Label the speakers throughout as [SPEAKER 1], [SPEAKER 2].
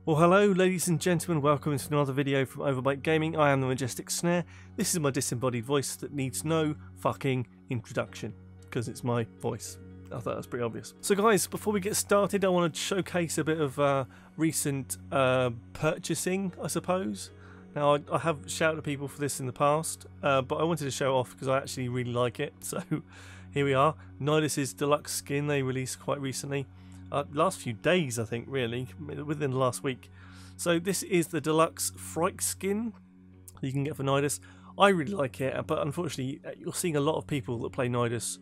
[SPEAKER 1] Well, hello ladies and gentlemen, welcome to another video from Overbite Gaming. I am the Majestic Snare. This is my disembodied voice that needs no fucking introduction, because it's my voice. I thought that was pretty obvious. So guys, before we get started, I want to showcase a bit of recent purchasing, I suppose. Now, I have shouted at people for this in the past, but I wanted to show off because I actually really like it. So here we are, Nidus's deluxe skin they released quite recently. Last few days, I think, really, within the last week. So this is the deluxe Fright skin you can get for Nidus. I really like it, but unfortunately, you're seeing a lot of people that play Nidus.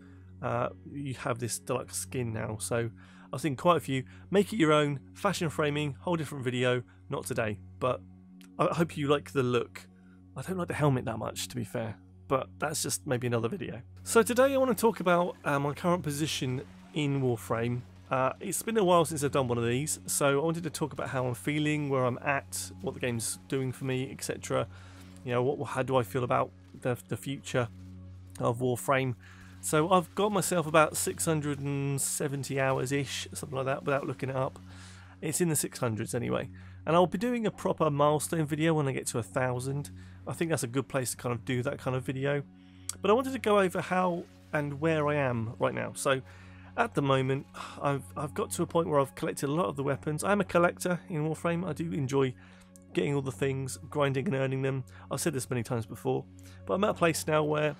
[SPEAKER 1] You have this deluxe skin now, so I've seen quite a few. Make it your own, fashion framing, whole different video. Not today, but I hope you like the look. I don't like the helmet that much, to be fair, but that's just maybe another video. So today I want to talk about my current position in Warframe. It's been a while since I've done one of these, so I wanted to talk about how I'm feeling, where I'm at, what the game's doing for me, etc. You know, how do I feel about the future of Warframe. So I've got myself about 670 hours-ish, something like that, without looking it up. It's in the 600s anyway. And I'll be doing a proper milestone video when I get to 1,000. I think that's a good place to kind of do that kind of video. But I wanted to go over how and where I am right now. So at the moment, I've got to a point where I've collected a lot of the weapons. I'm a collector in Warframe. I do enjoy getting all the things, grinding and earning them. I've said this many times before, but I'm at a place now where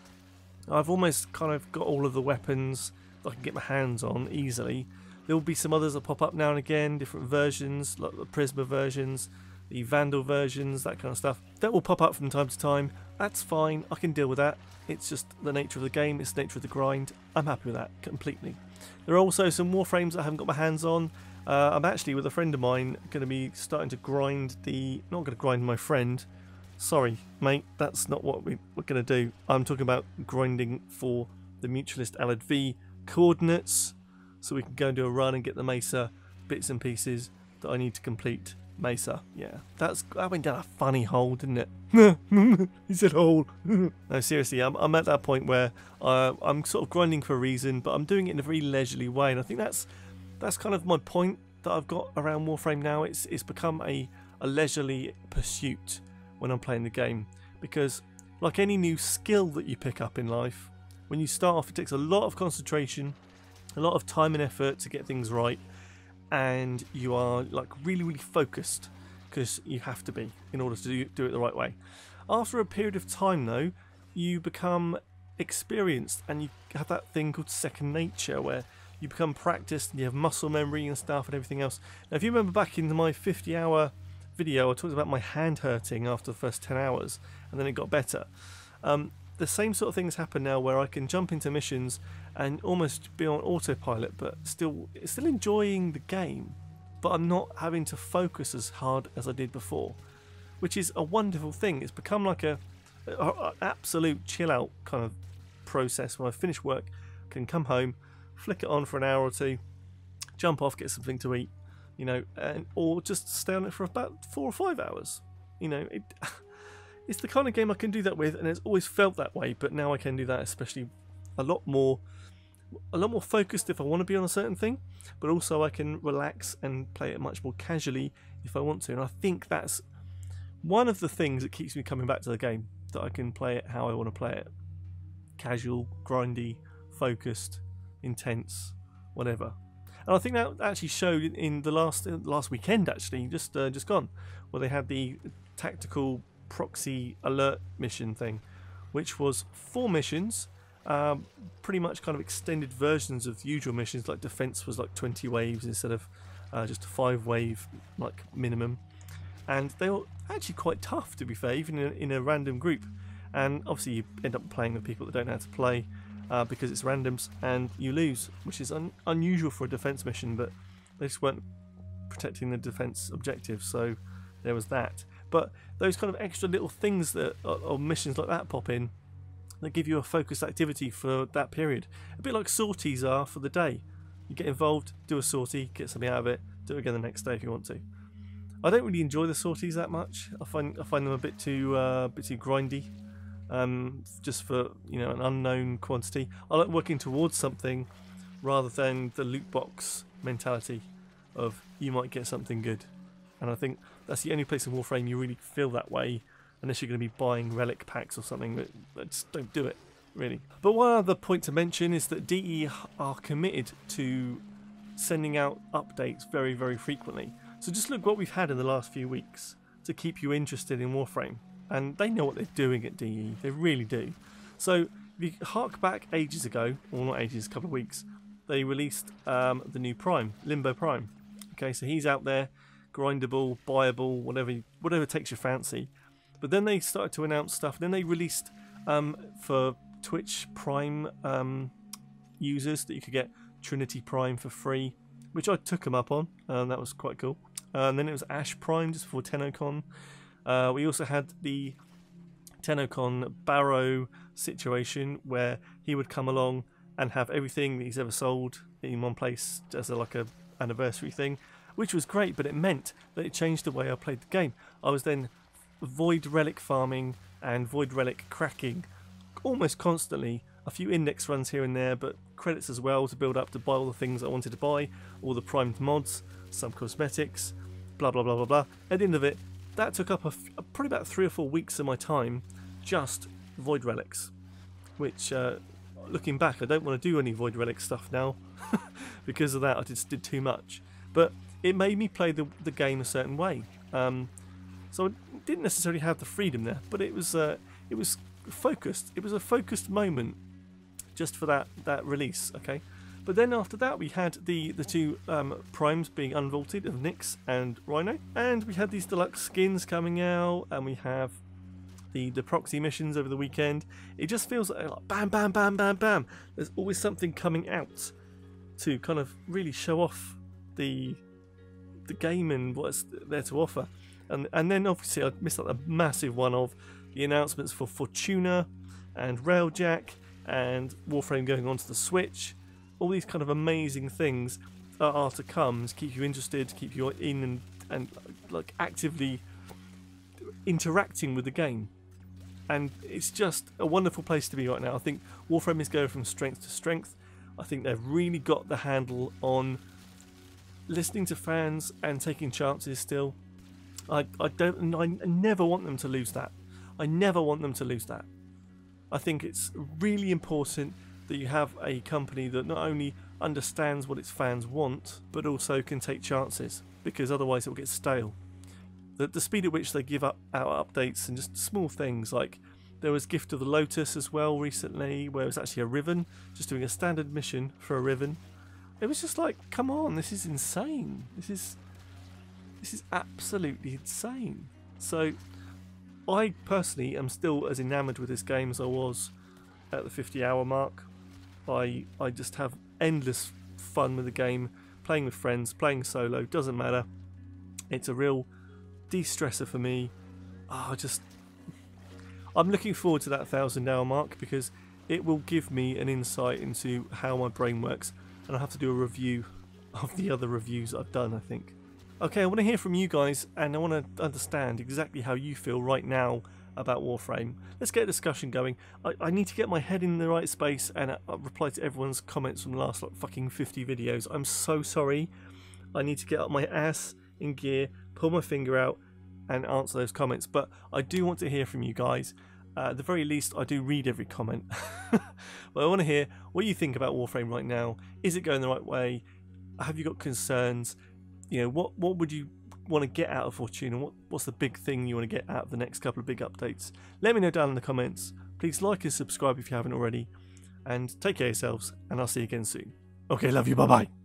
[SPEAKER 1] I've almost kind of got all of the weapons that I can get my hands on easily. There will be some others that pop up now and again, different versions, like the Prisma versions, the Vandal versions, that kind of stuff. That will pop up from time to time. That's fine, I can deal with that. It's just the nature of the game, it's the nature of the grind. I'm happy with that completely. There are also some Warframes that I haven't got my hands on. I'm actually, with a friend of mine, going to be starting to grind not going to grind my friend. Sorry, mate, that's not what we're going to do. I'm talking about grinding for the Mutualist Allied V coordinates, so we can go and do a run and get the Mesa bits and pieces that I need to complete. Mesa, yeah, that went down a funny hole, didn't it? He said hole. No, seriously, I'm at that point where I'm sort of grinding for a reason, but I'm doing it in a very leisurely way, and I think that's kind of my point that I've got around Warframe now. It's become a leisurely pursuit when I'm playing the game, because like any new skill that you pick up in life, when you start off, it takes a lot of concentration, a lot of time and effort to get things right. And you are like really focused, because you have to be in order to do it the right way. After a period of time though, you become experienced and you have that thing called second nature, where you become practiced and you have muscle memory and stuff and everything else. Now if you remember back in my 50-hour video, I talked about my hand hurting after the first 10 hours and then it got better. The same sort of things happen now, where I can jump into missions and almost be on autopilot, but still enjoying the game, but I'm not having to focus as hard as I did before, which is a wonderful thing. It's become like a absolute chill out kind of process. When I finish work, I can come home, flick it on for an hour or two, jump off, get something to eat, you know, or just stay on it for about 4 or 5 hours. You know, it's the kind of game I can do that with, and it's always felt that way, but now I can do that, especially a lot more focused if I want to be on a certain thing, but also I can relax and play it much more casually if I want to. And I think that's one of the things that keeps me coming back to the game, that I can play it how I want to play it. Casual, grindy, focused, intense, whatever. And I think that actually showed in the last weekend, actually, just gone, where they had the tactical proxy alert mission thing, which was 4 missions, pretty much kind of extended versions of the usual missions. Like defense was like 20 waves instead of just a 5-wave like minimum, and they were actually quite tough, to be fair, even in a random group. And obviously you end up playing with people that don't know how to play, because it's randoms, and you lose, which is unusual for a defense mission, but they just weren't protecting the defense objective, so there was that. But those kind of extra little things that or missions like that pop in, that give you a focused activity for that period. A bit like sorties are for the day. You get involved, do a sortie, get something out of it, do it again the next day if you want to. I don't really enjoy the sorties that much. I find them a bit too grindy, just for, you know, an unknown quantity. I like working towards something rather than the loot box mentality of you might get something good. And I think that's the only place in Warframe you really feel that way, unless you're going to be buying relic packs or something. But just don't do it, really. But one other point to mention is that DE are committed to sending out updates very, very frequently. So just look what we've had in the last few weeks to keep you interested in Warframe. And they know what they're doing at DE, they really do. So if you hark back ages ago, or not ages, a couple of weeks, they released the new Prime, Limbo Prime. Okay, so he's out there, grindable, buyable, whatever takes your fancy. But then they started to announce stuff. Then they released for Twitch Prime users that you could get Trinity Prime for free, which I took them up on. That was quite cool. And then it was Ash Prime just before TennoCon. We also had the TennoCon Barrow situation where he would come along and have everything that he's ever sold in one place as like a anniversary thing, which was great, but it meant that it changed the way I played the game. I was then void relic farming and void relic cracking almost constantly, a few index runs here and there, but credits as well to build up to buy all the things I wanted to buy, all the primed mods, some cosmetics, blah blah blah blah blah. At the end of it, that took up probably about 3 or 4 weeks of my time, just void relics, which looking back, I don't want to do any void relic stuff now. Because of that, I just did too much. But it made me play the game a certain way. So I didn't necessarily have the freedom there, but it was focused. It was a focused moment just for that release. Okay, but then after that we had the two primes being unvaulted of Nyx and Rhino, and we had these deluxe skins coming out, and we have the proxy missions over the weekend. It just feels like bam, bam, bam, bam, bam. There's always something coming out to kind of really show off the game and what's there to offer. And then obviously I missed out a massive one of the announcements for Fortuna and Railjack and Warframe going onto the Switch. All these kind of amazing things are to come to keep you interested, to keep you in and like actively interacting with the game. And it's just a wonderful place to be right now. I think Warframe is going from strength to strength. I think they've really got the handle on listening to fans and taking chances still. I never want them to lose that. I never want them to lose that. I think it's really important that you have a company that not only understands what its fans want, but also can take chances, because otherwise it will get stale. The speed at which they give out updates and just small things, like there was Gift of the Lotus as well recently, where it was actually a Riven, just doing a standard mission for a Riven. It was just like, come on, this is insane. This is absolutely insane. So I personally am still as enamoured with this game as I was at the 50-hour mark. I just have endless fun with the game, playing with friends, playing solo, doesn't matter. It's a real de-stressor for me. I'm looking forward to that 1,000-hour mark, because it will give me an insight into how my brain works, and I'll have to do a review of the other reviews I've done, I think. Okay, I want to hear from you guys, and I want to understand exactly how you feel right now about Warframe. Let's get a discussion going. I need to get my head in the right space and reply to everyone's comments from the last fucking 50 videos. I'm so sorry. I need to get up my ass in gear, pull my finger out and answer those comments, but I do want to hear from you guys. At the very least, I do read every comment. But I want to hear what you think about Warframe right now. Is it going the right way? Have you got concerns? You know, what would you want to get out of Fortuna? What's the big thing you want to get out of the next couple of big updates? Let me know down in the comments. Please like and subscribe if you haven't already, and take care of yourselves, and I'll see you again soon. Okay, love you, bye bye.